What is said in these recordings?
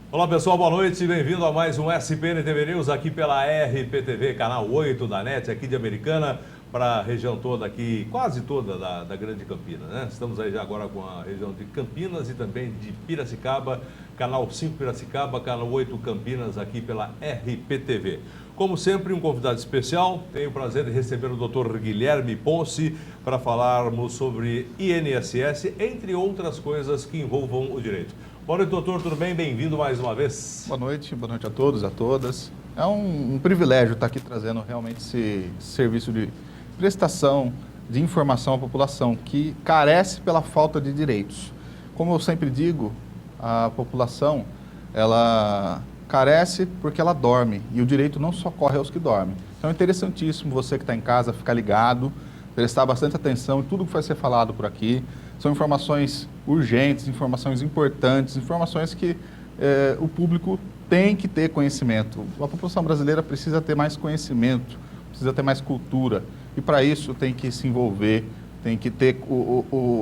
Olá pessoal, boa noite, bem-vindo a mais um SPN TV News aqui pela RPTV, canal 8 da NET, aqui de Americana, para a região toda aqui, quase toda da Grande Campinas, né? Estamos aí já agora com a região de Campinas e também de Piracicaba, canal 5 Piracicaba, canal 8 Campinas, aqui pela RPTV. Como sempre, um convidado especial, tenho o prazer de receber o Dr. Guilherme Ponce para falarmos sobre INSS, entre outras coisas que envolvam o direito. Boa noite, doutor, tudo bem? Bem-vindo mais uma vez. Boa noite a todos, a todas. É um privilégio estar aqui trazendo realmente esse serviço de prestação de informação à população que carece pela falta de direitos. Como eu sempre digo, a população, ela carece porque ela dorme e o direito não socorre aos que dormem. Então é interessantíssimo você que está em casa ficar ligado, prestar bastante atenção em tudo que vai ser falado por aqui. São informações urgentes, informações importantes, informações que o público tem que ter conhecimento. A população brasileira precisa ter mais conhecimento, precisa ter mais cultura. E para isso tem que se envolver, tem que ter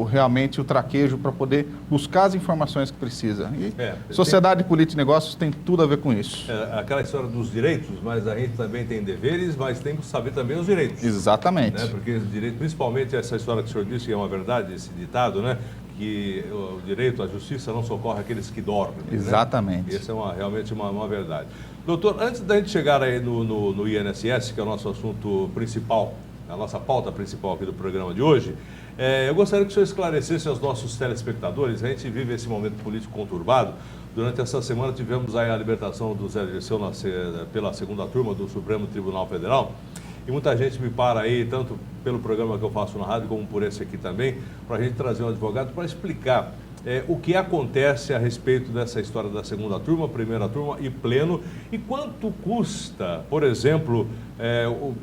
realmente o traquejo para poder buscar as informações que precisa. E sociedade, política e negócios tem tudo a ver com isso. Aquela história dos direitos, mas a gente também tem deveres, mas tem que saber também os direitos. Exatamente. Né? Porque direito, principalmente essa história que o senhor disse, que é uma verdade, esse ditado, né? Que o direito, a justiça não socorre aqueles que dormem. Exatamente. Né? Essa é realmente uma verdade. Doutor, antes da gente chegar aí no INSS, que é o nosso assunto principal, a nossa pauta principal aqui do programa de hoje, eu gostaria que o senhor esclarecesse aos nossos telespectadores. A gente vive esse momento político conturbado. Durante essa semana tivemos aí a libertação do Zé Dirceu pela segunda turma do Supremo Tribunal Federal. E muita gente me para aí, tanto pelo programa que eu faço na rádio, como por esse aqui também, para a gente trazer um advogado para explicar o que acontece a respeito dessa história da segunda turma, primeira turma e pleno, e quanto custa, por exemplo,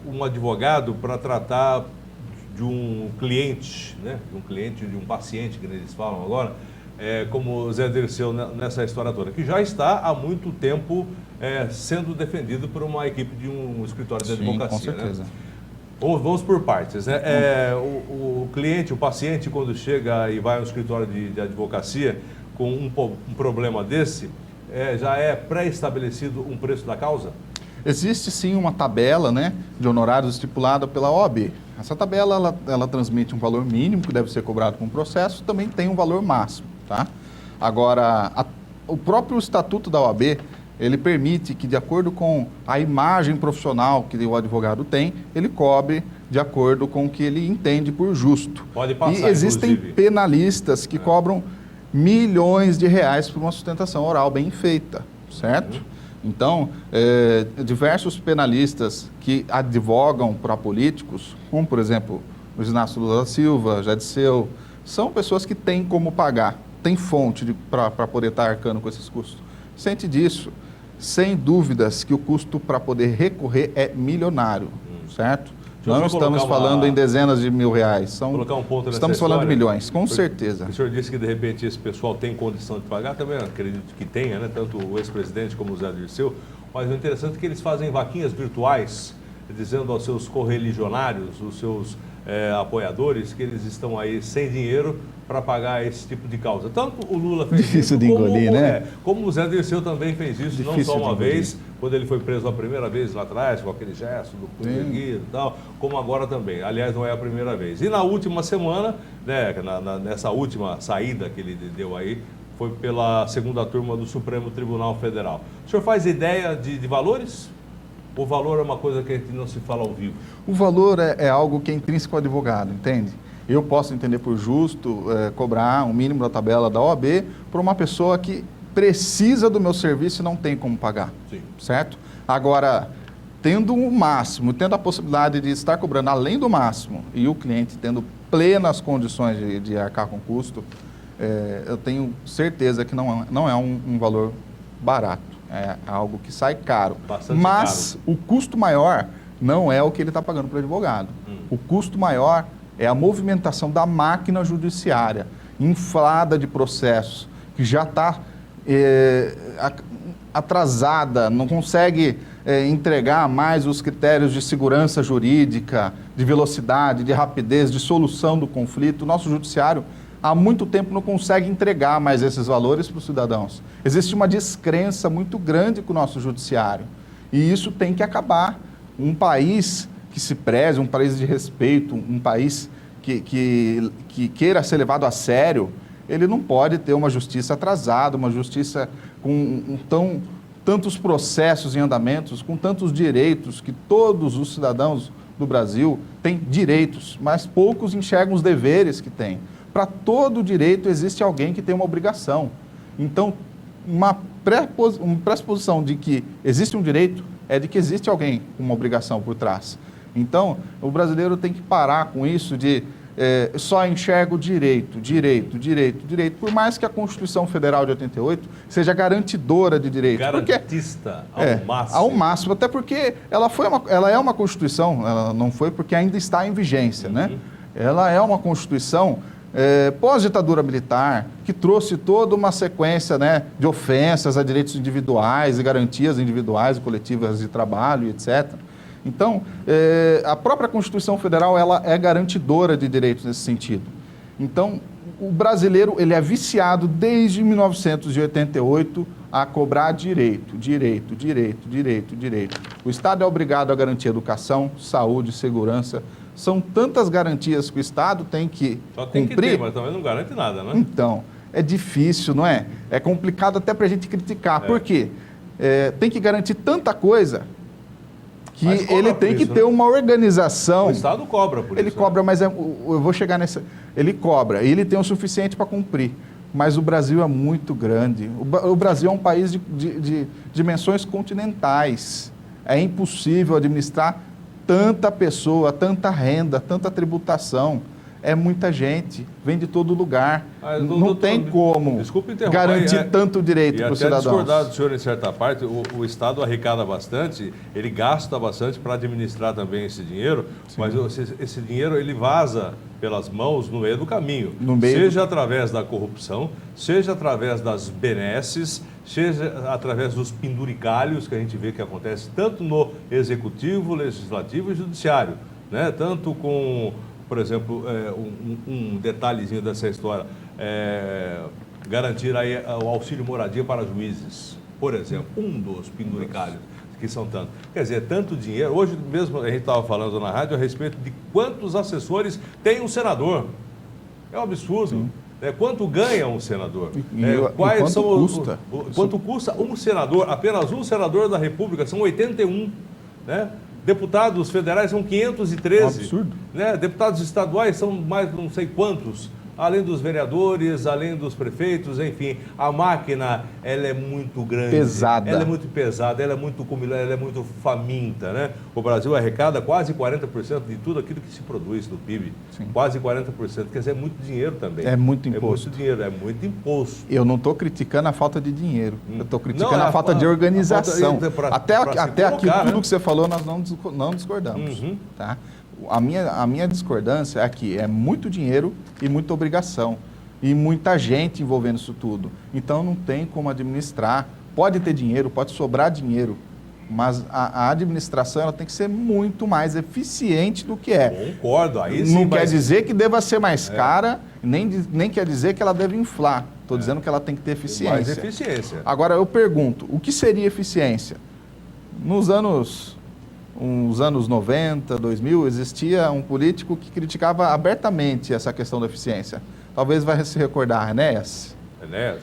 um advogado para tratar de um cliente, né? De um paciente, que eles falam agora, como o Zé Dirceu nessa história toda, que já está há muito tempo sendo defendido por uma equipe de um escritório de advocacia. Sim, com certeza. Né? Vamos por partes, né? O cliente, o paciente, quando chega e vai ao escritório de advocacia com um problema desse, já é pré-estabelecido um preço da causa? Existe sim uma tabela, né, de honorários estipulada pela OAB. Essa tabela ela transmite um valor mínimo que deve ser cobrado com o processo, também tem um valor máximo, tá? Agora, o próprio estatuto da OAB, ele permite que, de acordo com a imagem profissional que o advogado tem, ele cobre de acordo com o que ele entende por justo. Pode passar, e existem inclusive penalistas que cobram milhões de reais por uma sustentação oral bem feita, certo? Então, diversos penalistas que advogam para políticos, como, por exemplo, o Inácio Lula da Silva, Zé Dirceu, são pessoas que têm como pagar, têm fonte para poder estar arcando com esses custos. Ciente disso, sem dúvidas que o custo para poder recorrer é milionário, certo? Não estamos falando em dezenas de mil reais, estamos falando de milhões, com certeza. O senhor disse que, de repente, esse pessoal tem condição de pagar, também acredito que tenha, né? Tanto o ex-presidente como o Zé Dirceu, mas o interessante é que eles fazem vaquinhas virtuais, dizendo aos seus correligionários, os seus apoiadores, que eles estão aí sem dinheiro para pagar esse tipo de causa. Tanto o Lula fez Difícil isso, de engolir, né? Como o Zé Dirceu também fez isso, Difícil não só uma de engolir. vez, quando ele foi preso a primeira vez lá atrás, com aquele gesto do punho erguido e tal, como agora também. Aliás, não é a primeira vez. E na última semana, né, nessa última saída que ele deu aí, foi pela segunda turma do Supremo Tribunal Federal. O senhor faz ideia de valores? O valor é uma coisa que a gente não se fala ao vivo. O valor é algo que é intrínseco ao advogado, entende? Eu posso entender por justo cobrar um mínimo da tabela da OAB para uma pessoa que precisa do meu serviço e não tem como pagar, Sim. certo? Agora, tendo o máximo, tendo a possibilidade de estar cobrando além do máximo e o cliente tendo plenas condições de arcar com custo, eu tenho certeza que não é um valor barato. É algo que sai caro. Bastante Mas caro. o custo maior não é o que ele está pagando para o advogado. O custo maior é a movimentação da máquina judiciária, inflada de processos, que já está atrasada, não consegue entregar mais os critérios de segurança jurídica, de velocidade, de rapidez, de solução do conflito. O nosso judiciário há muito tempo não consegue entregar mais esses valores para os cidadãos. Existe uma descrença muito grande com o nosso judiciário. E isso tem que acabar. Um país que se preze, um país de respeito, um país que queira ser levado a sério, ele não pode ter uma justiça atrasada, uma justiça com tantos processos em andamentos, com tantos direitos, que todos os cidadãos do Brasil têm direitos, mas poucos enxergam os deveres que têm. Para todo direito existe alguém que tem uma obrigação. Então, uma pressuposição de que existe um direito é de que existe alguém com uma obrigação por trás. Então, o brasileiro tem que parar com isso de só enxerga o direito. Por mais que a Constituição Federal de 88 seja garantidora de direitos. Garantista máximo. Ao máximo, até porque ela é uma Constituição, ela não foi porque ainda está em vigência, né? Ela é uma Constituição pós-ditadura militar, que trouxe toda uma sequência, né, de ofensas a direitos individuais e garantias individuais e coletivas de trabalho, etc. Então, a própria Constituição Federal ela é garantidora de direitos nesse sentido. Então, o brasileiro ele é viciado desde 1988 a cobrar direito. O Estado é obrigado a garantir educação, saúde, segurança. São tantas garantias que o Estado tem que Só tem cumprir. Que ter, mas também não garante nada, né? Então, é difícil, não é? É complicado até para a gente criticar. Por quê? Tem que garantir tanta coisa que ele tem que ter uma organização. O Estado cobra por isso. Ele cobra, mas eu vou chegar nessa... Ele cobra, e ele tem o suficiente para cumprir. Mas o Brasil é muito grande. O Brasil é um país de dimensões continentais. É impossível administrar tanta pessoa, tanta renda, tanta tributação. É muita gente, vem de todo lugar. Não tem como garantir tanto direito para os cidadãos. Discordar do senhor em certa parte, o Estado arrecada bastante, ele gasta bastante para administrar também esse dinheiro, mas esse dinheiro ele vaza pelas mãos no meio do caminho, seja através da corrupção, seja através das benesses, seja através dos penduricalhos que a gente vê que acontece tanto no Executivo, Legislativo e Judiciário, né? Tanto com... Por exemplo, um detalhezinho dessa história, garantir aí o auxílio moradia para juízes, por exemplo, um dos penduricalhos, que são tantos. Quer dizer, tanto dinheiro. Hoje mesmo a gente estava falando na rádio a respeito de quantos assessores tem um senador. É um absurdo. Quanto ganha um senador? Quanto custa um senador? Apenas um senador da República, são 81, né? Deputados federais são 513. É um absurdo. Né? Deputados estaduais são mais não sei quantos. Além dos vereadores, além dos prefeitos, enfim. A máquina, ela é muito grande. Pesada. Ela é muito pesada, ela é muito faminta, né? O Brasil arrecada quase 40% de tudo aquilo que se produz no PIB. Sim. Quase 40%. Quer dizer, é muito dinheiro também. É muito imposto. É muito dinheiro, é muito imposto. Eu não estou criticando a falta de dinheiro. Eu estou criticando a falta de organização. Até aqui, tudo que você falou, nós não discordamos. Tá? A minha discordância é que é muito dinheiro e muita obrigação. E muita gente envolvendo isso tudo. Então não tem como administrar. Pode ter dinheiro, pode sobrar dinheiro, mas a administração ela tem que ser muito mais eficiente do que é. Concordo. Aí sim, não quer dizer que deva ser mais cara, nem quer dizer que ela deve inflar. Estou dizendo que ela tem que ter eficiência. Mais eficiência. Agora eu pergunto, o que seria eficiência? Nos anos 90, 2000, existia um político que criticava abertamente essa questão da eficiência. Talvez vai se recordar, Enéas. Enéas?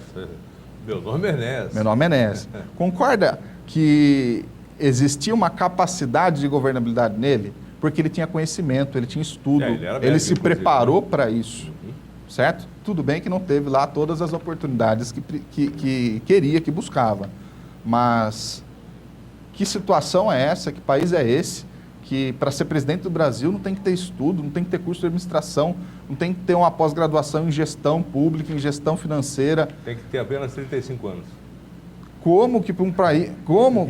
Meu nome é Enéas. Meu nome é Enéas. Concorda que existia uma capacidade de governabilidade nele? Porque ele tinha conhecimento, ele tinha estudo, ele se preparou para isso, certo? Tudo bem que não teve lá todas as oportunidades que queria, que buscava, mas... Que situação é essa? Que país é esse? Que para ser presidente do Brasil não tem que ter estudo, não tem que ter curso de administração, não tem que ter uma pós-graduação em gestão pública, em gestão financeira. Tem que ter apenas 35 anos. Como que para um país...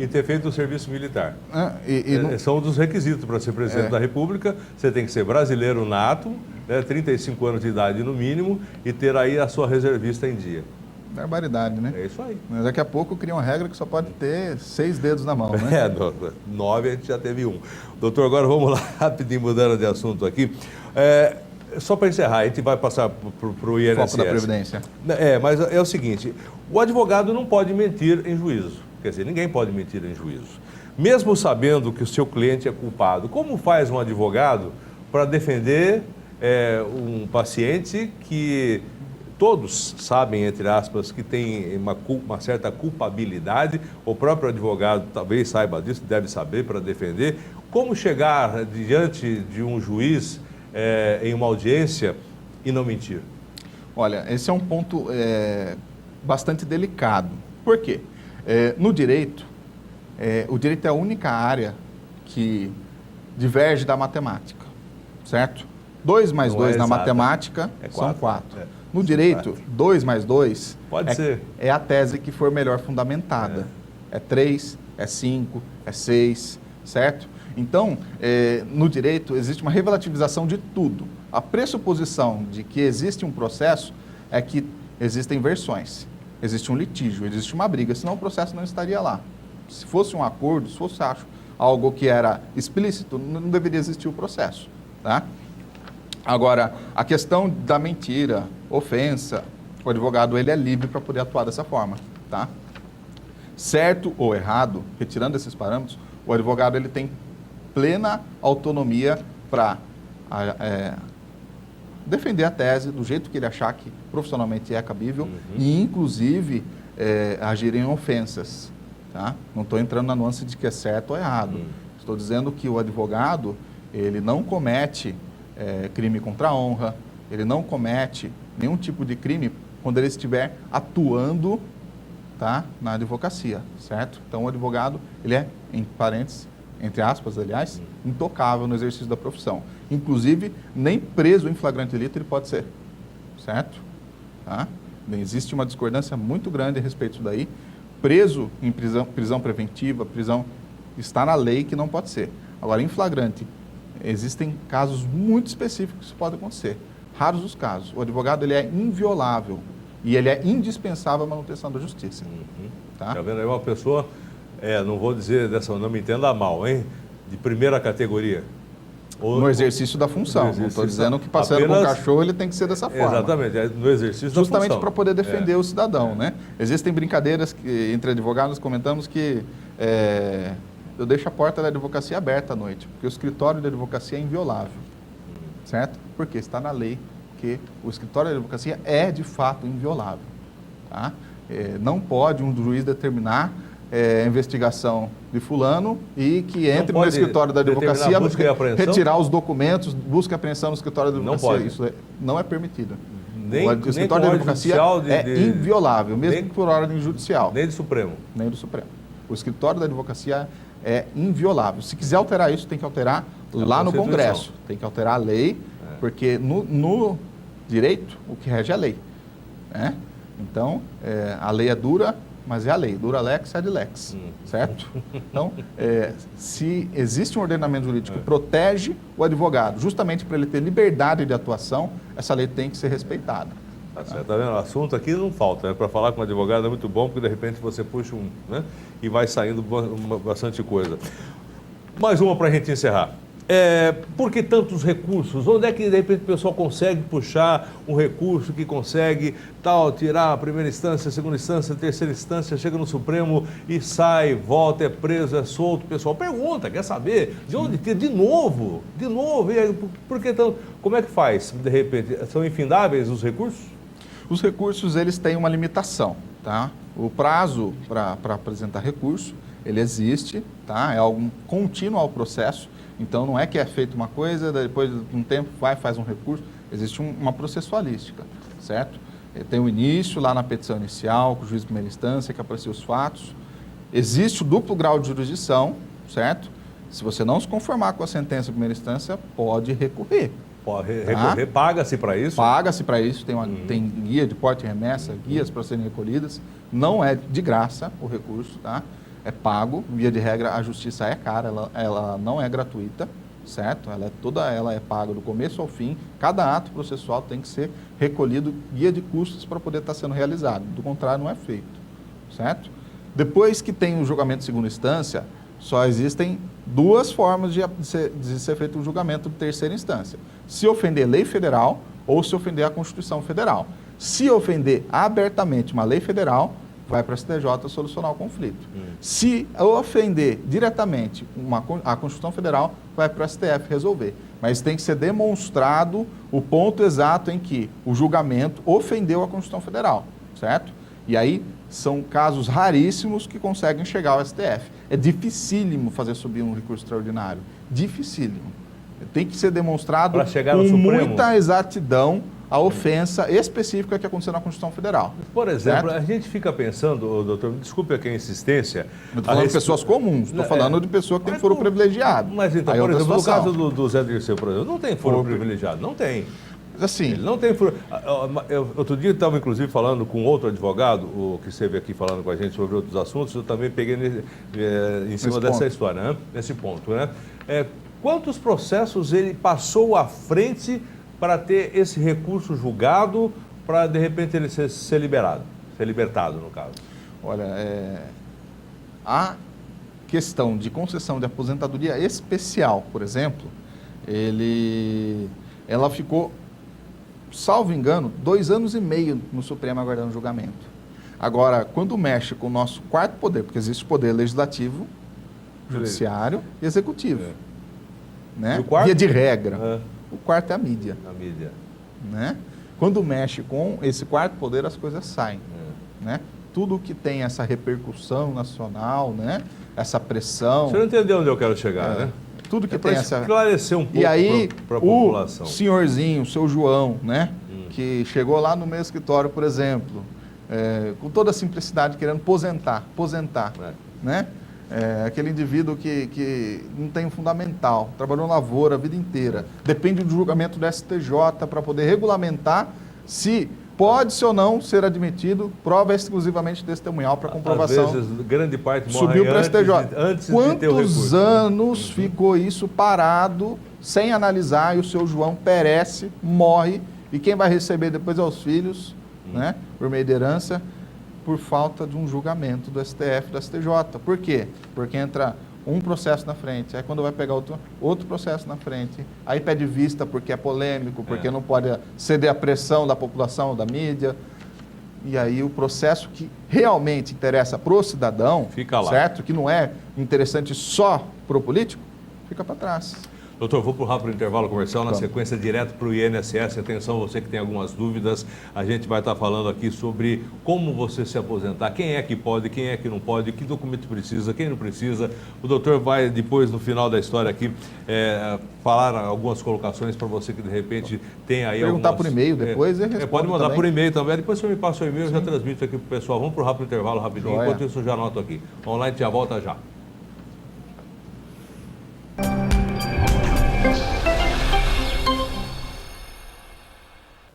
E ter feito o serviço militar. Não... São um dos requisitos para ser presidente da República. Você tem que ser brasileiro nato, 35 anos de idade no mínimo, e ter aí a sua reservista em dia. Barbaridade, né? É isso aí. Mas daqui a pouco cria uma regra que só pode ter 6 dedos na mão, né? 9 a gente já teve um. Doutor, agora vamos lá, rapidinho, mudando de assunto aqui. Só para encerrar, a gente vai passar para o INSS. Foco da Previdência. Mas é o seguinte, o advogado não pode mentir em juízo. Quer dizer, ninguém pode mentir em juízo. Mesmo sabendo que o seu cliente é culpado, como faz um advogado para defender um paciente que todos sabem, entre aspas, que tem uma certa culpabilidade, o próprio advogado talvez saiba disso, deve saber para defender. Como chegar diante de um juiz em uma audiência e não mentir? Olha, esse é um ponto bastante delicado. Por quê? No direito, o direito é a única área que diverge da matemática, certo? 2 mais 2 na matemática são 4. No direito, 2 mais 2 é a tese que for melhor fundamentada. É 3, é 5, é 6, certo? Então, no direito, existe uma relativização de tudo. A pressuposição de que existe um processo é que existem versões. Existe um litígio, existe uma briga, senão o processo não estaria lá. Se fosse um acordo, se fosse algo que era explícito, não deveria existir o processo, tá? Agora, a questão da mentira, ofensa, o advogado ele é livre para poder atuar dessa forma, tá? Certo ou errado, retirando esses parâmetros, o advogado ele tem plena autonomia para defender a tese do jeito que ele achar que profissionalmente é cabível e, inclusive, agir em ofensas, tá? Não estou entrando na nuance de que é certo ou errado. Estou dizendo que o advogado ele não comete crime contra a honra, ele não comete nenhum tipo de crime quando ele estiver atuando, tá, na advocacia, certo? Então, o advogado, ele é, em parênteses, entre aspas, aliás, intocável no exercício da profissão. Inclusive, nem preso em flagrante delito ele pode ser, certo? Tá? Existe uma discordância muito grande a respeito disso daí. Preso em prisão preventiva, prisão está na lei que não pode ser. Agora, em flagrante, existem casos muito específicos que isso pode acontecer. Raros os casos. O advogado ele é inviolável e ele é indispensável à manutenção da justiça. Tá vendo aí uma pessoa, não vou dizer dessa, não me entenda mal, hein? De primeira categoria. No exercício da função. Não estou dizendo que passando com o cachorro ele tem que ser dessa forma. Exatamente, no exercício da função. Justamente para poder defender o cidadão, né? Existem brincadeiras que, entre advogados, comentamos que eu deixo a porta da advocacia aberta à noite, porque o escritório da advocacia é inviolável, certo? Porque está na lei que o escritório da advocacia é, de fato, inviolável, tá? Não pode um juiz determinar a investigação de fulano e que entre no escritório da advocacia retirar os documentos, busca e apreensão no escritório da advocacia. Não pode. Isso não é permitido. O escritório da advocacia é inviolável, mesmo por ordem judicial. Nem do Supremo. Nem do Supremo. O escritório da advocacia é inviolável. Se quiser alterar isso, tem que alterar lá no Congresso. Tem que alterar a lei, porque no direito, o que rege é a lei. Né? Então, a lei é dura, mas é a lei. Dura lex, ad lex. Certo? Então, se existe um ordenamento jurídico que protege o advogado, justamente para ele ter liberdade de atuação, essa lei tem que ser respeitada. Tá vendo? O assunto aqui não falta, né? Para falar com um advogado é muito bom, porque de repente você puxa né? E vai saindo bastante coisa. Mais uma para a gente encerrar. Por que tantos recursos? Onde é que de repente o pessoal consegue puxar um recurso que consegue tirar a primeira instância, a segunda instância, a terceira instância, chega no Supremo e sai, volta, é preso, é solto? O pessoal pergunta, quer saber de onde tira? De novo, e aí, por que tanto? Como é que faz, de repente? São infindáveis os recursos? Os recursos, eles têm uma limitação, tá? O prazo para apresentar recurso, ele existe, tá? É algo contínuo ao processo. Então, não é que é feita uma coisa, depois de um tempo faz um recurso. Existe uma processualística, certo? Tem o início lá na petição inicial, com o juiz de primeira instância, que apreciam os fatos. Existe o duplo grau de jurisdição, certo? Se você não se conformar com a sentença de primeira instância, pode recorrer. Pode recorrer, paga-se para isso? Paga-se para isso, tem guia de porte e remessa, guias para serem recolhidas. Não é de graça o recurso, tá? É pago, via de regra, a justiça é cara, ela não é gratuita, certo? Ela é paga do começo ao fim, cada ato processual tem que ser recolhido, guia de custos para poder estar sendo realizado, do contrário não é feito, certo? Depois que tem o julgamento de segunda instância, Só existem duas formas de ser feito um julgamento de terceira instância. Se ofender lei federal ou se ofender a Constituição Federal. Se ofender abertamente uma lei federal, vai para a STJ solucionar o conflito. Se ofender diretamente a Constituição Federal, vai para o STF resolver. Mas tem que ser demonstrado o ponto exato em que o julgamento ofendeu a Constituição Federal, certo? E aí são casos raríssimos que conseguem chegar ao STF. É dificílimo fazer subir um recurso extraordinário. Dificílimo. Tem que ser demonstrado com muita exatidão a ofensa específica que aconteceu na Constituição Federal. Por exemplo, certo? A gente fica pensando, doutor, desculpe aqui a insistência... Não estou falando de pessoas comuns, estou falando de pessoa que tem foro privilegiado. Mas então, por exemplo, no caso do Zé Dirceu, por exemplo, não tem foro privilegiado, não tem. Assim, ele não tem foro... Outro dia eu estava, inclusive, falando com outro advogado, o que esteve aqui falando com a gente sobre outros assuntos, eu também peguei em cima dessa história, né? Nesse ponto, né? Quantos processos ele passou à frente para ter esse recurso julgado, para de repente ele ser libertado, no caso? Olha, a questão de concessão de aposentadoria especial, por exemplo, ela ficou, salvo engano, 2 anos e meio no Supremo aguardando julgamento. Agora, quando mexe com o nosso quarto poder, porque existe o poder legislativo, judiciário e executivo. Né? E o quarto? Via de regra. O quarto é a mídia. A mídia. Né? Quando mexe com esse quarto poder, as coisas saem. Né? Tudo que tem essa repercussão nacional, né? Essa pressão... Você não entendeu onde eu quero chegar, né? Tudo que tem essa... esclarecer um pouco e aí, para a população. O senhorzinho, o seu João, né? Que chegou lá no meu escritório, por exemplo, com toda a simplicidade, querendo aposentar, né? Aquele indivíduo que não tem um fundamental, trabalhou na lavoura a vida inteira, depende do julgamento do STJ para poder regulamentar se pode-se ou não ser admitido, prova exclusivamente testemunhal para comprovação. Às vezes, grande parte morre subiu para o STJ. Antes Quantos de ter o recurso, anos ficou isso parado, sem analisar, e o seu João perece, morre, e quem vai receber depois é os filhos, né, por meio de herança, por falta de um julgamento do STF, do STJ. Por quê? Porque entra um processo na frente, aí quando vai pegar outro processo na frente, aí pede vista porque é polêmico, porque não pode ceder à pressão da população, da mídia, e aí o processo que realmente interessa para o cidadão, fica lá, certo? Que não é interessante só para o político, fica para trás. Doutor, vou para o rápido intervalo comercial, na sequência direto para o INSS. Atenção, você que tem algumas dúvidas, a gente vai estar falando aqui sobre como você se aposentar, quem é que pode, quem é que não pode, que documento precisa, quem não precisa. O doutor vai, depois, no final da história aqui, falar algumas colocações para você que, de repente, tem aí perguntar por e-mail depois e responde pode mandar também. Por e-mail também, depois você me passa o e-mail, eu já transmito aqui para o pessoal. Vamos para o rápido intervalo rapidinho, Joia. Enquanto isso eu já anoto aqui. Online já volta já.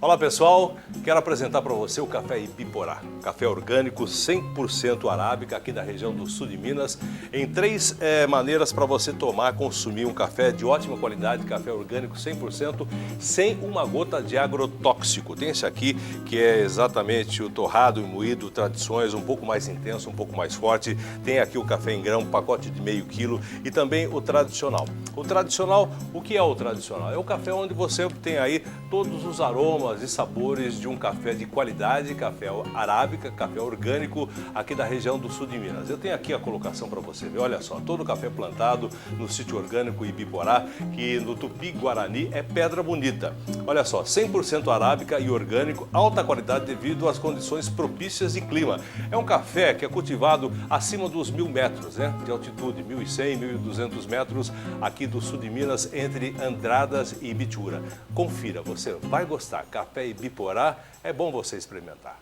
Olá pessoal, quero apresentar para você o café Ibiporá, café orgânico 100% arábica aqui da região do sul de Minas, em 3 maneiras para você tomar, consumir um café de ótima qualidade, café orgânico 100%, sem uma gota de agrotóxico. Tem esse aqui que é exatamente o torrado e moído, tradições, um pouco mais intenso, um pouco mais forte. Tem aqui o café em grão, pacote de meio quilo e também o tradicional. O tradicional, o que é o tradicional? É o café onde você tem aí todos os aromas e sabores de um café de qualidade, café arábica, café orgânico aqui da região do sul de Minas. Eu tenho aqui a colocação para você ver, olha só, todo o café plantado no sítio orgânico Ibiporá, que no Tupi-Guarani é Pedra Bonita. Olha só, 100% arábica e orgânico, alta qualidade devido às condições propícias de clima. É um café que é cultivado acima dos 1.000 metros, né, de altitude, 1.100, 1.200 metros aqui do sul de Minas, entre Andradas e Ibitura. Confira, você vai gostar. Café Ibiporá, é bom você experimentar.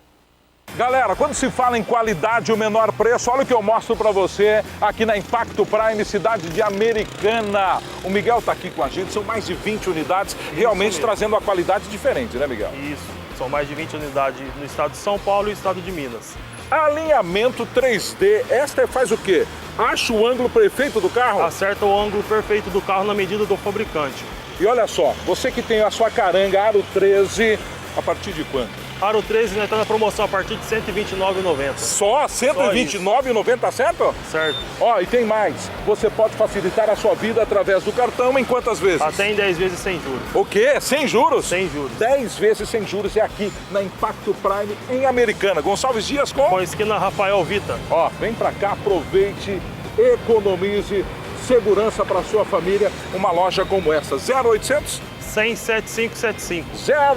Galera, quando se fala em qualidade e o menor preço, olha o que eu mostro para você aqui na Impacto Prime, cidade de Americana. O Miguel está aqui com a gente, são mais de 20 unidades, realmente trazendo uma qualidade diferente, né, Miguel? Isso, são mais de 20 unidades no estado de São Paulo e estado de Minas. Alinhamento 3D, esta faz o quê? Acha o ângulo perfeito do carro? Acerta o ângulo perfeito do carro na medida do fabricante. E olha só, você que tem a sua caranga Aro 13, a partir de quanto? Aro 13, nós estamos na promoção a partir de R$ 129,90. Só R$ 129,90, tá certo? Certo. Ó, e tem mais. Você pode facilitar a sua vida através do cartão em quantas vezes? Até em 10 vezes sem juros. O quê? Sem juros? Sem juros. 10 vezes sem juros é aqui na Impacto Prime, em Americana. Gonçalves Dias Com a esquina Rafael Vita. Ó, vem pra cá, aproveite, economize, segurança para sua família. Uma loja como essa, 0800 100 7575.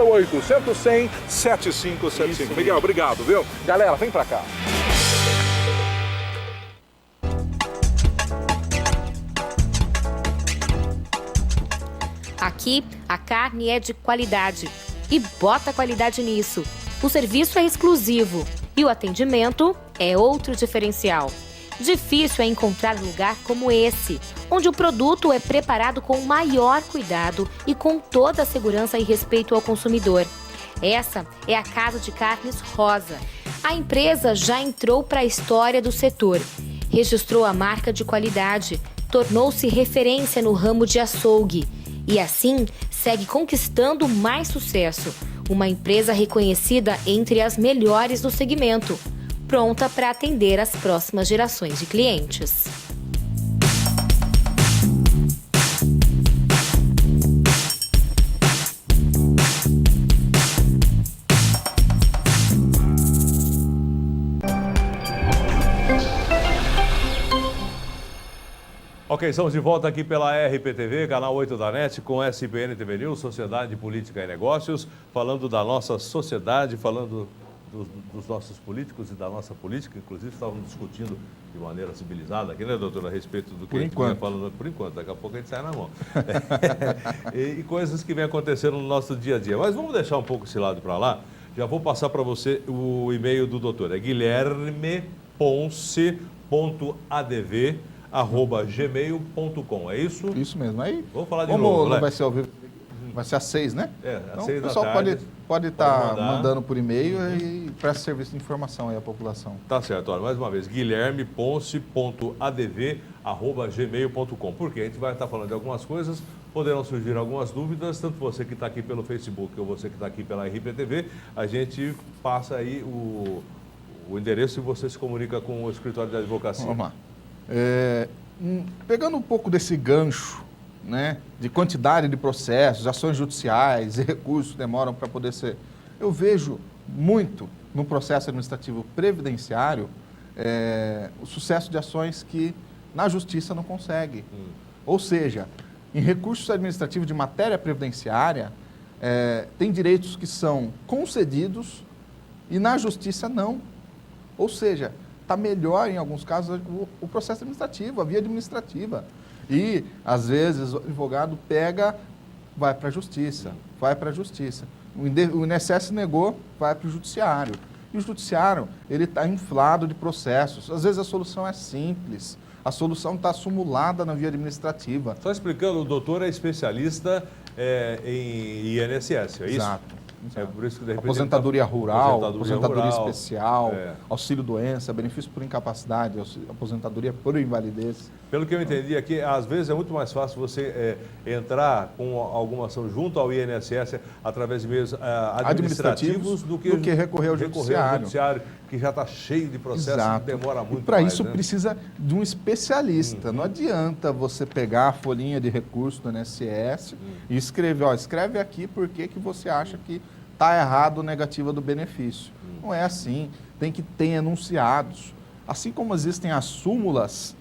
0800 100 7575. Isso, Miguel, obrigado, viu? Galera, vem pra cá. Aqui, a carne é de qualidade. E bota qualidade nisso. O serviço é exclusivo e o atendimento é outro diferencial. Difícil é encontrar lugar como esse, onde o produto é preparado com o maior cuidado e com toda a segurança e respeito ao consumidor. Essa é a Casa de Carnes Rosa. A empresa já entrou para a história do setor. Registrou a marca de qualidade, tornou-se referência no ramo de açougue. E assim, segue conquistando mais sucesso. Uma empresa reconhecida entre as melhores do segmento, pronta para atender as próximas gerações de clientes. Ok, estamos de volta aqui pela RPTV, canal 8 da NET, com SBN TV News, Sociedade, Política e Negócios, falando da nossa sociedade, falando dos nossos políticos e da nossa política. Inclusive, estávamos discutindo de maneira civilizada aqui, né, doutor, a respeito do que a gente vem falando por enquanto. Daqui a pouco a gente sai na mão. E coisas que vem acontecendo no nosso dia a dia. Mas vamos deixar um pouco esse lado para lá. Já vou passar para você o e-mail do doutor. É guilhermeponce.adv@gmail.com, é isso? Isso mesmo. Aí, vamos falar de como novo, não né? vai ser ao vivo, vai ser às 6, né? É, às então, 6 o da pessoal tarde. pode estar mandar. mandando por e-mail e presta serviço de informação aí à população. Tá certo, olha, mais uma vez, guilhermeponce.adv@gmail.com. Porque a gente vai estar falando de algumas coisas, poderão surgir algumas dúvidas, tanto você que está aqui pelo Facebook ou você que está aqui pela RPTV, a gente passa aí o endereço e você se comunica com o escritório de advocacia. Vamos lá. Pegando um pouco desse gancho, né, de quantidade de processos, ações judiciais e recursos que demoram para poder ser... Eu vejo muito no processo administrativo previdenciário o sucesso de ações que na justiça não consegue. Ou seja, em recursos administrativos de matéria previdenciária, tem direitos que são concedidos e na justiça não. Ou seja, está melhor em alguns casos o processo administrativo, a via administrativa. E, às vezes, o advogado vai para a justiça, O INSS negou, vai para o judiciário. E o judiciário, ele está inflado de processos. Às vezes a solução é simples, a solução está acumulada na via administrativa. Só explicando, o doutor é especialista em INSS, é isso? Exato. É por isso que, de repente, Aposentadoria rural, aposentadoria rural, especial, auxílio-doença, benefício por incapacidade, aposentadoria por invalidez. Pelo que eu entendi aqui, às vezes é muito mais fácil você entrar com alguma ação junto ao INSS através de meios administrativos do que recorrer ao judiciário, que já está cheio de processos, demora muito. E para mais, isso precisa de um especialista. Não adianta você pegar a folhinha de recurso do INSS e escrever, escreve aqui porque que você acha que está errado negativa do benefício. Não é assim. Tem que ter enunciados. Assim como existem as súmulas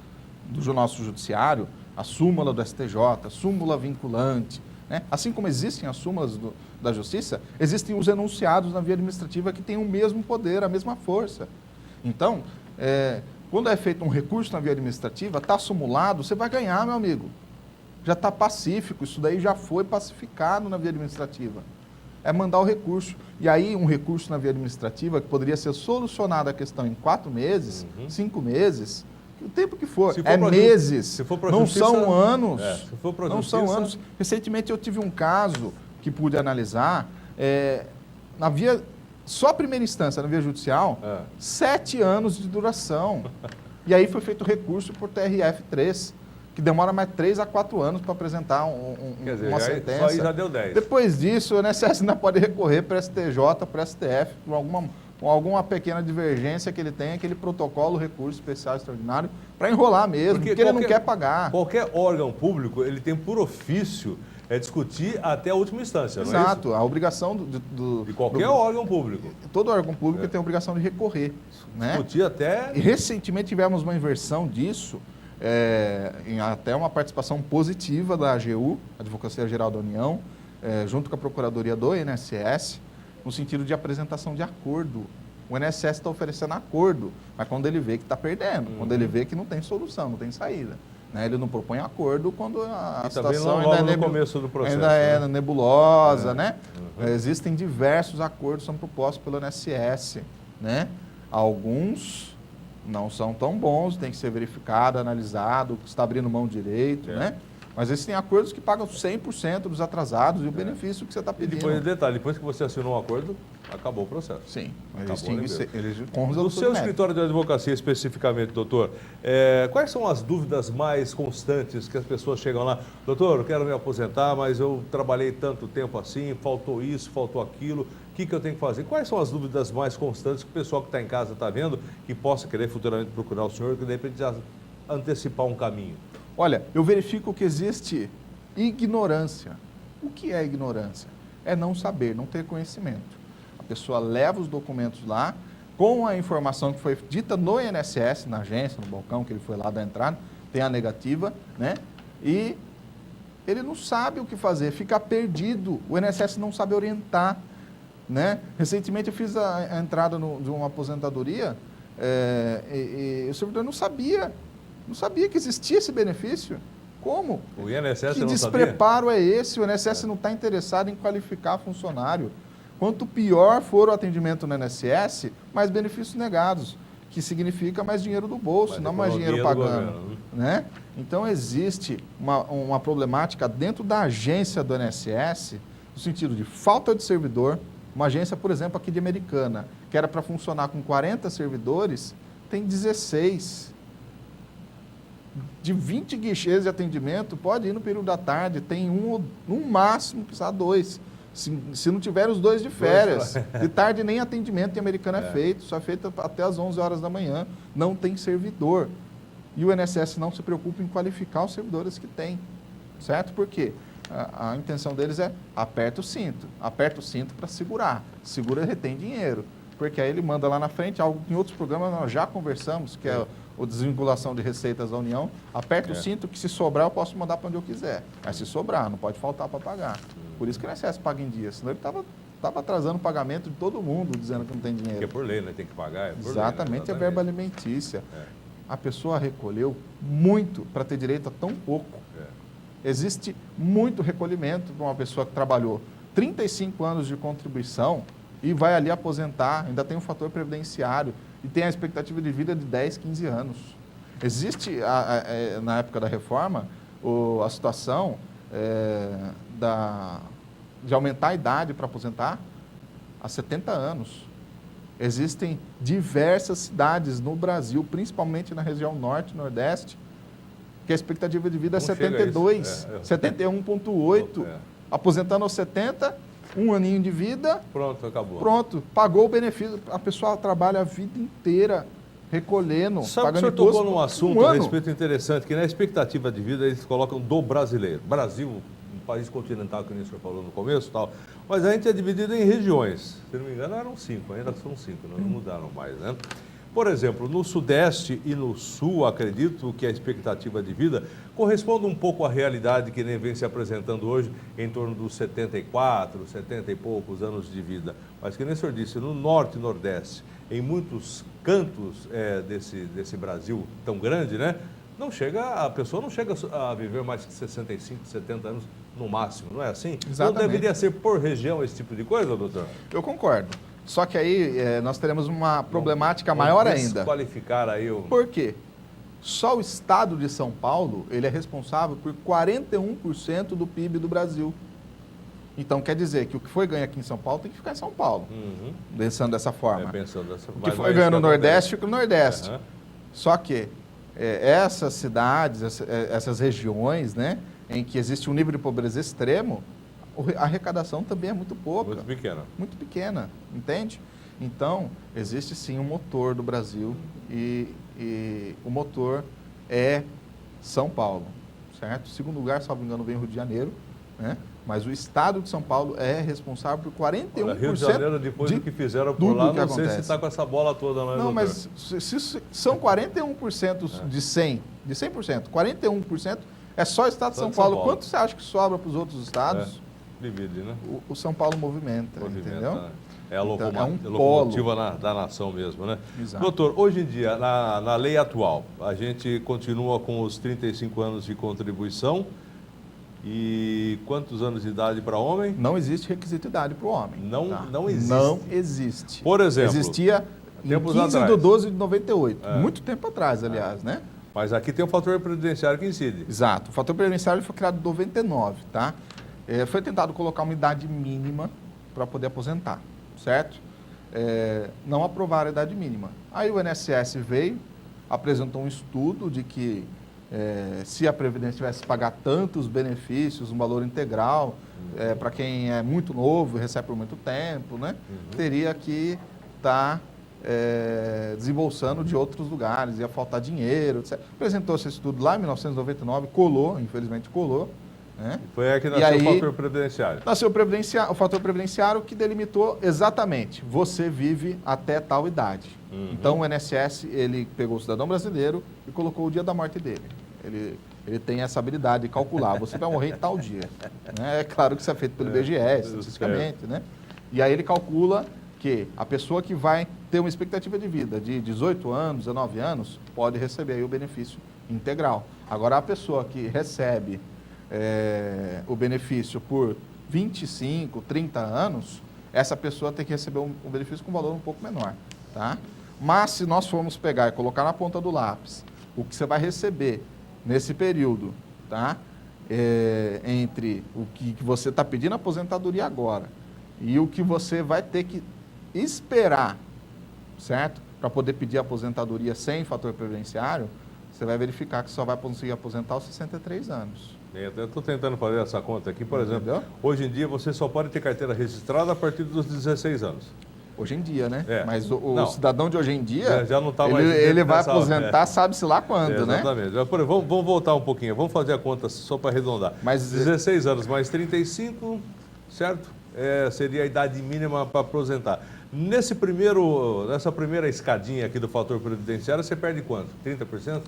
do nosso judiciário, a súmula do STJ, a súmula vinculante, né? Assim como existem as súmulas da justiça, existem os enunciados na via administrativa que têm o mesmo poder, a mesma força. Então, quando é feito um recurso na via administrativa, está sumulado, você vai ganhar, meu amigo. Já está pacífico, isso daí já foi pacificado na via administrativa. É mandar o recurso. E aí, um recurso na via administrativa, que poderia ser solucionada a questão em 4 meses, 5 meses, o tempo que for, meses, não são anos. Não são anos. Recentemente eu tive um caso que pude analisar, só a primeira instância, na via judicial, 7 anos de duração. E aí foi feito recurso por TRF3. que demora mais 3 a 4 anos para apresentar Quer dizer, uma só sentença. aí já deu 10. Depois disso, o INSS ainda pode recorrer para STJ, para STF, por alguma pequena divergência que ele tenha, aquele protocolo, recurso especial extraordinário, para enrolar mesmo, porque ele não quer pagar. Qualquer órgão público, ele tem por ofício discutir até a última instância, não é Exato, isso? a obrigação De qualquer órgão público. Todo órgão público tem a obrigação de recorrer. Né? Discutir até... E recentemente tivemos uma inversão disso, em até uma participação positiva da AGU, Advocacia Geral da União, junto com a Procuradoria do INSS, no sentido de apresentação de acordo. O INSS está oferecendo acordo, mas quando ele vê que está perdendo, quando ele vê que não tem solução, não tem saída. Né? Ele não propõe acordo quando a situação ainda no começo do processo, ainda é né? nebulosa. Né? Existem diversos acordos que são propostos pelo INSS. Né? Alguns não são tão bons, tem que ser verificado, analisado, está abrindo mão direito, né? Mas existem acordos que pagam 100% dos atrasados e o benefício que você está pedindo. Depois que você assinou um acordo, acabou o processo. Sim, No seu escritório de advocacia especificamente, doutor, quais são as dúvidas mais constantes que as pessoas chegam lá? Doutor, eu quero me aposentar, mas eu trabalhei tanto tempo assim, faltou isso, faltou aquilo, o que eu tenho que fazer? Quais são as dúvidas mais constantes que o pessoal que está em casa está vendo, que possa querer futuramente procurar o senhor, que de repente já antecipar um caminho? Olha, eu verifico que existe ignorância. O que é ignorância? É não saber, não ter conhecimento. A pessoa leva os documentos lá, com a informação que foi dita no INSS, na agência, no balcão que ele foi lá dar entrada, tem a negativa, né? E ele não sabe o que fazer, fica perdido. O INSS não sabe orientar, né? Recentemente eu fiz a entrada de uma aposentadoria e o servidor não sabia que existia esse benefício. Como? O INSS que não despreparo é esse? O INSS não está interessado em qualificar funcionário. Quanto pior for o atendimento no INSS, mais benefícios negados, que significa mais dinheiro do bolso, não mais dinheiro pagando. Né? Então, existe uma problemática dentro da agência do INSS, no sentido de falta de servidor. Uma agência, por exemplo, aqui de Americana, que era para funcionar com 40 servidores, tem 16. De 20 guichês de atendimento, pode ir no período da tarde, tem no máximo, precisar 2. Se não tiver os 2 de férias. De tarde nem atendimento em Americana é feito, só é feito até as 11 horas da manhã. Não tem servidor. E o INSS não se preocupa em qualificar os servidores que tem. Certo? Por quê? A intenção deles é aperta o cinto para segurar. Segura e retém dinheiro. Porque aí ele manda lá na frente, algo que em outros programas nós já conversamos, que é a desvinculação de receitas da União. Aperta o cinto que se sobrar eu posso mandar para onde eu quiser. Mas se sobrar, não pode faltar para pagar. Por isso que o INSS paga em dia, senão ele estava atrasando o pagamento de todo mundo, dizendo que não tem dinheiro. Porque é por lei, né? Tem que pagar. Exatamente, é verba alimentícia. A pessoa recolheu muito para ter direito a tão pouco. Existe muito recolhimento para uma pessoa que trabalhou 35 anos de contribuição e vai ali aposentar, ainda tem um fator previdenciário e tem a expectativa de vida de 10, 15 anos. Existe, na época da reforma, a situação de aumentar a idade para aposentar a 70 anos. Existem diversas cidades no Brasil, principalmente na região norte e nordeste, que a expectativa de vida é 72, 71,8. Aposentando aos 70, um aninho de vida. Pronto, acabou. Pronto, pagou o benefício. A pessoa trabalha a vida inteira recolhendo, Sabe que o senhor tocou num assunto a respeito interessante, que na expectativa de vida eles colocam do brasileiro. Brasil, um país continental, que nem o senhor falou no começo, tal. Mas a gente é dividido em regiões. Se não me engano, eram 5, ainda são 5, não mudaram mais, né? Por exemplo, no Sudeste e no Sul, acredito que a expectativa de vida corresponde um pouco à realidade que nem vem se apresentando hoje, em torno dos 74, 70 e poucos anos de vida. Mas que nem o senhor disse, no Norte e Nordeste, em muitos cantos desse Brasil tão grande, né? A pessoa não chega a viver mais que 65, 70 anos no máximo, não é assim? Exatamente. Não deveria ser por região esse tipo de coisa, doutor? Eu concordo. Só que aí nós teremos uma problemática maior ainda. Qualificar aí o... Por quê? Só o estado de São Paulo, ele é responsável por 41% do PIB do Brasil. Então, quer dizer que o que foi ganho aqui em São Paulo tem que ficar em São Paulo. Pensando dessa forma. Pensando dessa forma. O que foi ganho no Nordeste, fica no Nordeste. Só que essas cidades, essas regiões, né, em que existe um nível de pobreza extremo, a arrecadação também é muito pouca. Muito pequena. Muito pequena, entende? Então, existe sim um motor do Brasil e o motor é São Paulo, certo? Segundo lugar, salvo engano, vem o Rio de Janeiro, né? Mas o estado de São Paulo é responsável por 41%. Olha, Rio de Janeiro, depois do que fizeram por lá, não sei se está com essa bola toda lá. Não, mas se são 41% de 100%, 41% é só o estado de São Paulo. Quanto você acha que sobra para os outros estados? Divide, né? O São Paulo movimenta, entendeu? Né? É a Então, locomotiva da nação mesmo, né? Exato. Doutor, hoje em dia, na lei atual, a gente continua com os 35 anos de contribuição e quantos anos de idade para homem? Não existe requisito de idade para o homem. Não existe. Não existe. Por exemplo, existia em 15 de 12 de 98. Muito tempo atrás, aliás, né? Mas aqui tem um fator previdenciário que incide. Exato. O fator previdenciário foi criado em 99, tá? Foi tentado colocar uma idade mínima para poder aposentar, certo? Não aprovaram a idade mínima. Aí o INSS veio, apresentou um estudo de que se a Previdência tivesse que pagar tantos benefícios, um valor integral, para quem é muito novo e recebe por muito tempo, né? Teria que estar desembolsando de outros lugares, ia faltar dinheiro, etc. Apresentou esse estudo lá em 1999, colou, infelizmente colou. Né? Foi aí que nasceu o fator previdenciário. Nasceu o fator previdenciário que delimitou exatamente, você vive até tal idade. Então o INSS, ele pegou o cidadão brasileiro e colocou o dia da morte dele. Ele tem essa habilidade de calcular, você vai morrer em tal dia. Né? É claro que isso é feito pelo IBGE, estatisticamente, né? E aí ele calcula que a pessoa que vai ter uma expectativa de vida de 18 anos, 19 anos, pode receber aí o benefício integral. Agora, a pessoa que recebe o benefício por 25, 30 anos, essa pessoa tem que receber um benefício com valor um pouco menor, tá? Mas se nós formos pegar e colocar na ponta do lápis o que você vai receber nesse período, tá? Entre o que você está pedindo aposentadoria agora e o que você vai ter que esperar, certo? Para poder pedir aposentadoria sem fator previdenciário, você vai verificar que só vai conseguir aposentar aos 63 anos. Eu estou tentando fazer essa conta aqui, por exemplo, hoje em dia você só pode ter carteira registrada a partir dos 16 anos. Hoje em dia, né? Mas o cidadão de hoje em dia, já não tá mais ele vai aposentar, sabe-se lá quando, né? Exatamente. Vamos voltar um pouquinho, vamos fazer a conta só para arredondar. Mas 16 anos mais 35, certo? Seria a idade mínima para aposentar. Nessa primeira escadinha aqui do fator previdenciário, você perde quanto? 30%?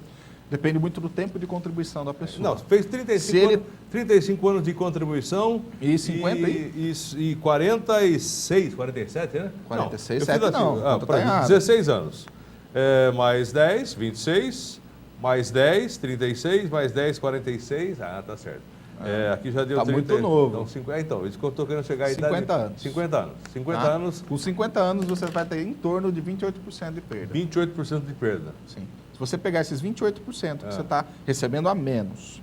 Depende muito do tempo de contribuição da pessoa. Não, fez 35 anos de contribuição. E 50 e 46, 47, né? 46, não. Tá 16 anos. Mais 10, 26, mais 10, 36, mais 10, 46. Ah, tá certo. Aqui já deu 30. Tá muito novo. Então, isso que eu estou querendo chegar a 50 anos. 50 anos. 50 anos. Com 50 anos você vai ter em torno de 28% de perda. 28% de perda. Sim. Se você pegar esses 28% que você está recebendo a menos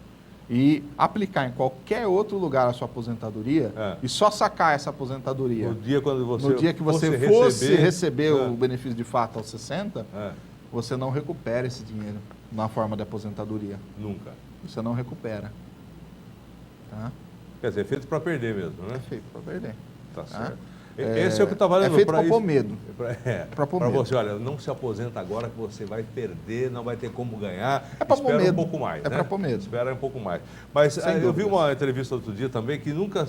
e aplicar em qualquer outro lugar a sua aposentadoria e só sacar essa aposentadoria no dia que você fosse receber o benefício de fato aos 60, você não recupera esse dinheiro na forma de aposentadoria. Nunca. Você não recupera. Tá? Quer dizer, é feito para perder mesmo, né? É feito para perder. Tá certo. Esse é o que está valendo. É feito para pôr medo. Para você, olha, não se aposenta agora que você vai perder, não vai ter como ganhar. É para pôr medo. Espera um pouco mais. É para pôr medo. Espera um pouco mais. Mas eu vi uma entrevista outro dia também que nunca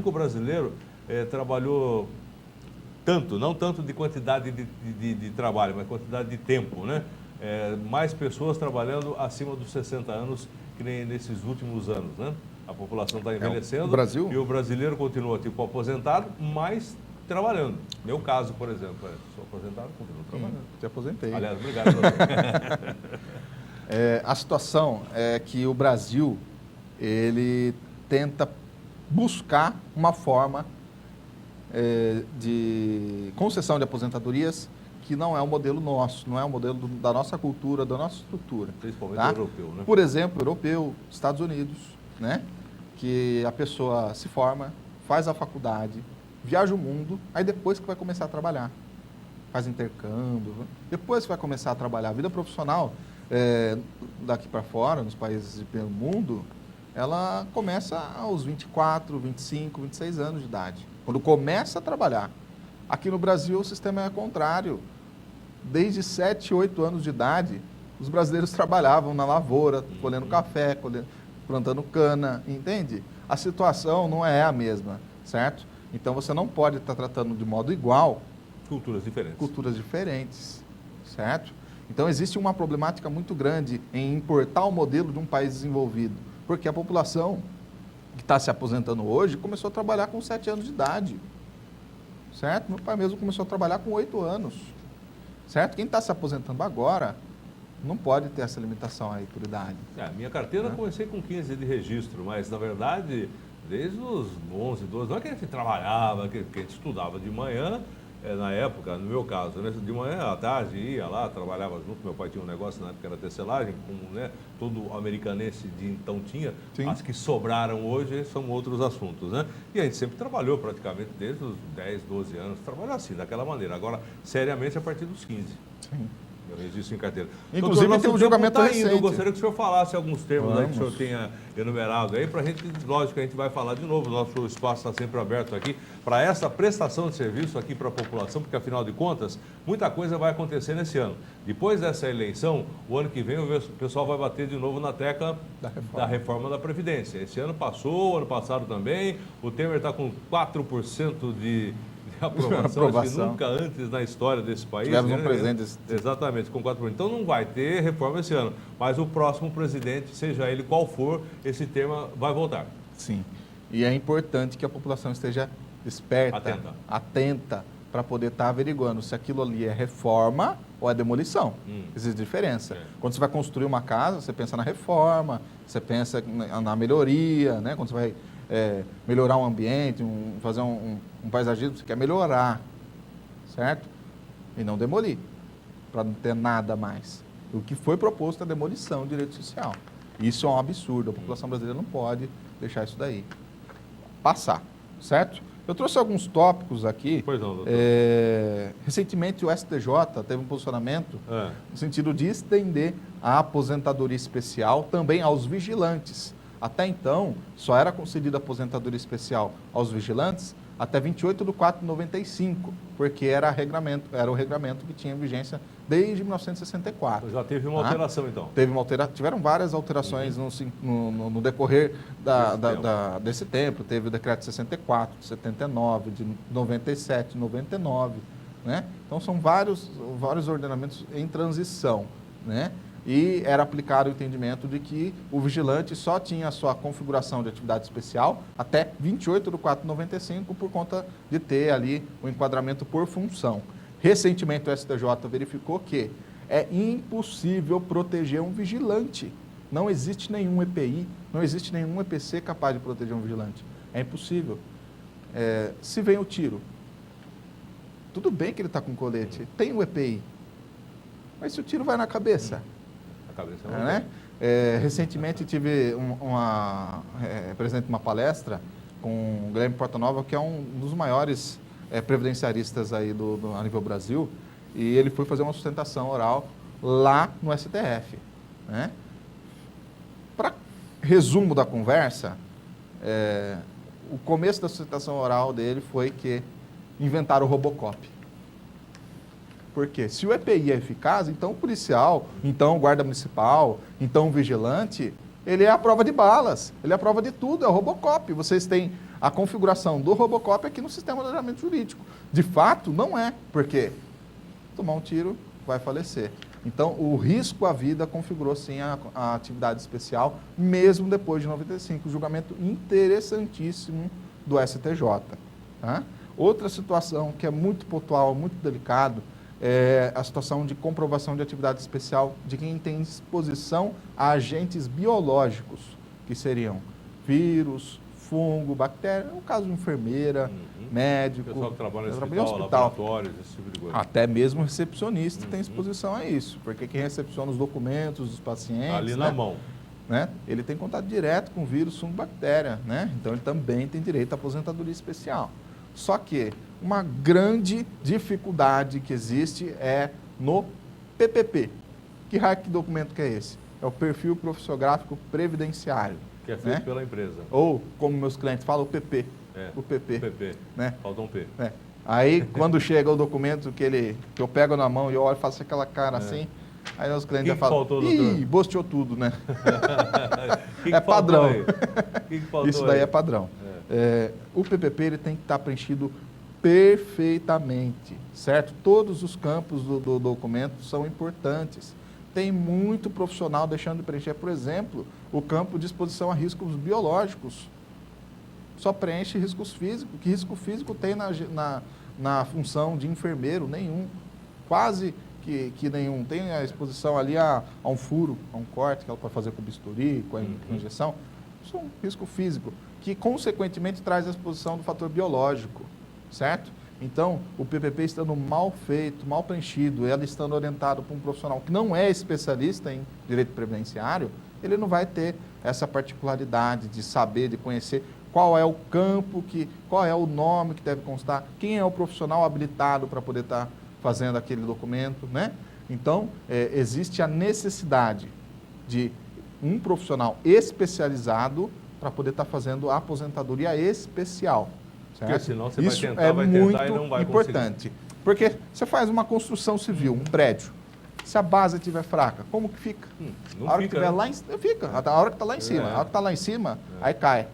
o brasileiro trabalhou tanto, não tanto de quantidade de trabalho, mas quantidade de tempo, né? Mais pessoas trabalhando acima dos 60 anos que nem nesses últimos anos, né? A população está envelhecendo e o brasileiro continua tipo aposentado, mas trabalhando. Meu caso, por exemplo, sou aposentado, continuo trabalhando. Te aposentei. Aliás, obrigado. A situação é que o Brasil, ele tenta buscar uma forma de concessão de aposentadorias que não é o modelo nosso, não é o modelo da nossa cultura, da nossa estrutura. Principalmente europeu, né? Por exemplo, europeu, Estados Unidos, né? Que a pessoa se forma, faz a faculdade, viaja o mundo, aí depois que vai começar a trabalhar. Faz intercâmbio, depois que vai começar a trabalhar. A vida profissional daqui para fora, nos países de primeiro mundo, ela começa aos 24, 25, 26 anos de idade, quando começa a trabalhar. Aqui no Brasil o sistema é contrário. Desde 7, 8 anos de idade, os brasileiros trabalhavam na lavoura, colhendo café, plantando cana, entende? A situação não é a mesma, certo? Então você não pode estar tratando de modo igual Culturas diferentes, certo? Então existe uma problemática muito grande em importar o modelo de um país desenvolvido, porque a população que está se aposentando hoje começou a trabalhar com 7 anos de idade, certo? Meu pai mesmo começou a trabalhar com 8 anos, certo? Quem está se aposentando agora não pode ter essa limitação aí por idade. Minha carteira eu comecei com 15 de registro, mas na verdade, desde os 11, 12, não é que a gente trabalhava, que a gente estudava de manhã, na época, no meu caso, né, de manhã à tarde ia lá, trabalhava junto, meu pai tinha um negócio na época, era tecelagem, como né, todo americanense de então tinha. Sim. As que sobraram hoje são outros assuntos, né? E a gente sempre trabalhou praticamente desde os 10, 12 anos, trabalhou assim, daquela maneira. Agora, seriamente, a partir dos 15. Sim. Eu registro em carteira. Inclusive, Doutor, tem um julgamento recente. Eu gostaria que o senhor falasse alguns termos aí que o senhor tenha enumerado aí, para a gente, lógico, a gente vai falar de novo, o nosso espaço está sempre aberto aqui, para essa prestação de serviço aqui para a população, porque, afinal de contas, muita coisa vai acontecer nesse ano. Depois dessa eleição, o ano que vem, o pessoal vai bater de novo na tecla da reforma da Previdência. Esse ano passou, ano passado também, o Temer está com 4% de aprovação, acho que nunca antes na história desse país. Tivemos um presidente. Exatamente, com 4%. Então não vai ter reforma esse ano, mas o próximo presidente, seja ele qual for, esse tema vai voltar. Sim, e é importante que a população esteja esperta, atenta para poder estar averiguando se aquilo ali é reforma ou é demolição. Existe diferença. Quando você vai construir uma casa, você pensa na reforma, você pensa na melhoria, né? Quando você vai melhorar um ambiente, fazer um paisagismo, você quer melhorar, certo? E não demolir, para não ter nada mais. O que foi proposto é a demolição do direito social. Isso é um absurdo, a população brasileira não pode deixar isso daí passar, certo? Eu trouxe alguns tópicos aqui. Pois não, doutor. Recentemente o STJ teve um posicionamento no sentido de estender a aposentadoria especial também aos vigilantes. Até então, só era concedida aposentadoria especial aos vigilantes até 28 de 4 de 95, porque era o regramento que tinha vigência desde 1964. Já teve uma alteração, então? Tiveram várias alterações no decorrer desse tempo. Teve o decreto de 64, de 79, de 97, de 99. Né? Então, são vários ordenamentos em transição, né? E era aplicado o entendimento de que o vigilante só tinha a sua configuração de atividade especial até 28 de 4 de 95 por conta de ter ali o enquadramento por função. Recentemente o STJ verificou que é impossível proteger um vigilante. Não existe nenhum EPI, não existe nenhum EPC capaz de proteger um vigilante. É impossível. Se vem o tiro, tudo bem que ele está com colete, tem o EPI, mas se o tiro vai na cabeça... Recentemente tive presente uma palestra com o Guilherme Portanova, que é um dos maiores previdenciaristas aí a nível Brasil, e ele foi fazer uma sustentação oral lá no STF. Né? Para resumo da conversa, o começo da sustentação oral dele foi que inventaram o Robocop. Por quê? Se o EPI é eficaz, então o policial, então o guarda municipal, então o vigilante, ele é a prova de balas, ele é a prova de tudo, é o Robocop. Vocês têm a configuração do Robocop aqui no sistema de ordenamento jurídico. De fato, não é, porque tomar um tiro vai falecer. Então, o risco à vida configurou sim a atividade especial, mesmo depois de 95, julgamento interessantíssimo do STJ. Tá? Outra situação que é muito pontual, muito delicado, é a situação de comprovação de atividade especial de quem tem exposição a agentes biológicos, que seriam vírus, fungo, bactéria, no caso de enfermeira, médico, pessoal que trabalha em hospital, laboratórios, esse tipo de coisa. Até mesmo recepcionista tem exposição a isso, porque quem recepciona os documentos dos pacientes... Ali na mão. Né, ele tem contato direto com vírus, fungo, bactéria, né? Então ele também tem direito à aposentadoria especial. Só que uma grande dificuldade que existe é no PPP. Que raio de documento que é esse? É o perfil profissiográfico previdenciário. Que é feito né? pela empresa. Ou, como meus clientes falam, o PP. O PP. O PP. Né? Falta um P. Aí, quando chega o documento que eu pego na mão e eu olho e faço aquela cara assim, aí os clientes já falam, ih, bosteou tudo, né? Que padrão. Isso daí é padrão. O PPP ele tem que estar preenchido perfeitamente, certo? Todos os campos do documento são importantes. Tem muito profissional deixando de preencher, por exemplo, o campo de exposição a riscos biológicos. Só preenche riscos físicos. Que risco físico tem na função de enfermeiro? Nenhum. Quase que nenhum. Tem a exposição ali a um furo, a um corte, que ela pode fazer com bisturi, com a injeção. Isso é um risco físico, que consequentemente traz a exposição do fator biológico, certo? Então, o PPP estando mal feito, mal preenchido, ela estando orientado para um profissional que não é especialista em direito previdenciário, ele não vai ter essa particularidade de saber, de conhecer qual é o campo, qual é o nome que deve constar, quem é o profissional habilitado para poder estar fazendo aquele documento, né? Então, existe a necessidade de um profissional especializado para poder estar fazendo a aposentadoria especial. Certo? Porque senão você Isso vai tentar e não vai importante. conseguir. Porque você faz uma construção civil, um prédio, se a base estiver fraca, como que fica? Não a hora fica, que estiver né? lá em cima, fica. A hora que está lá em cima. A hora que está lá em cima, aí cai.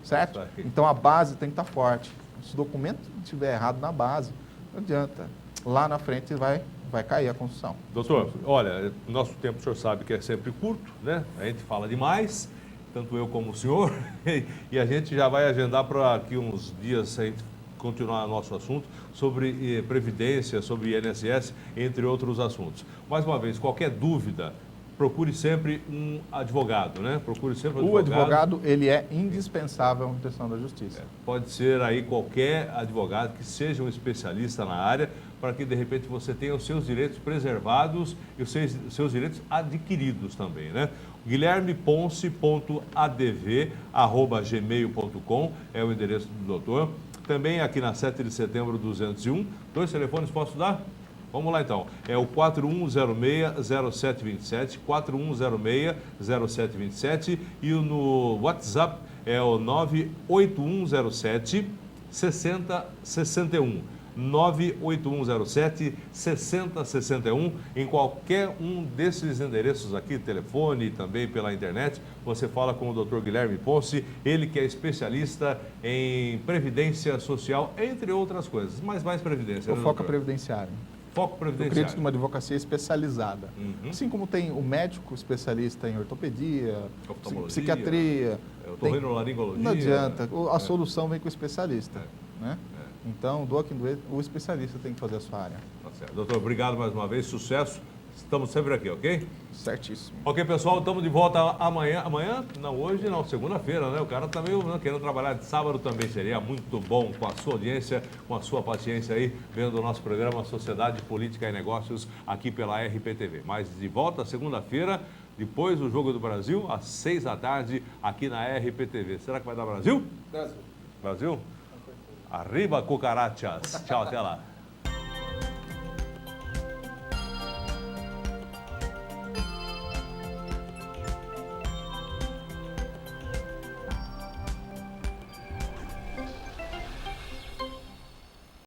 Certo? Então a base tem que estar forte. Se o documento estiver errado na base, não adianta. Lá na frente vai cair a construção. Doutor, olha, nosso tempo o senhor sabe que é sempre curto, né? A gente fala demais, tanto eu como o senhor, e a gente já vai agendar para aqui uns dias a gente continuar nosso assunto sobre Previdência, sobre INSS, entre outros assuntos. Mais uma vez, qualquer dúvida, procure sempre um advogado, né? Procure sempre um advogado. O advogado, ele é indispensável à manutenção da justiça. Pode ser aí qualquer advogado que seja um especialista na área, para que de repente você tenha os seus direitos preservados e os seus direitos adquiridos também, né? guilherme.ponce.adv@gmail.com é o endereço do doutor. Também aqui na 7 de setembro 201. 2 telefones posso dar? Vamos lá então. É o 4106-0727, 4106-0727 e no WhatsApp é o 98107-6061. 98107-6061. Em qualquer um desses endereços aqui, telefone e também pela internet, você fala com o Dr. Guilherme Ponce, ele que é especialista em previdência social, entre outras coisas, mas mais previdência. O foco é previdenciário. Foco previdenciário. Eu acredito que uma advocacia especializada. Assim como tem o médico especialista em ortopedia, psiquiatria, otorrinolaringologia. Não adianta, a solução vem com o especialista. Né? Então, o especialista tem que fazer a sua área. Tá certo. Doutor, obrigado mais uma vez, sucesso. Estamos sempre aqui, ok? Certíssimo. Ok, pessoal, estamos de volta amanhã. Amanhã? Não, hoje não, segunda-feira, né? O cara tá meio querendo trabalhar de sábado também. Seria muito bom com a sua audiência, com a sua paciência aí, vendo o nosso programa Sociedade, Política e Negócios aqui pela RPTV. Mas de volta segunda-feira, depois do Jogo do Brasil, às 6 da tarde, aqui na RPTV. Será que vai dar Brasil? Brasil. Brasil? Arriba, cucarachas. Tchau, até lá.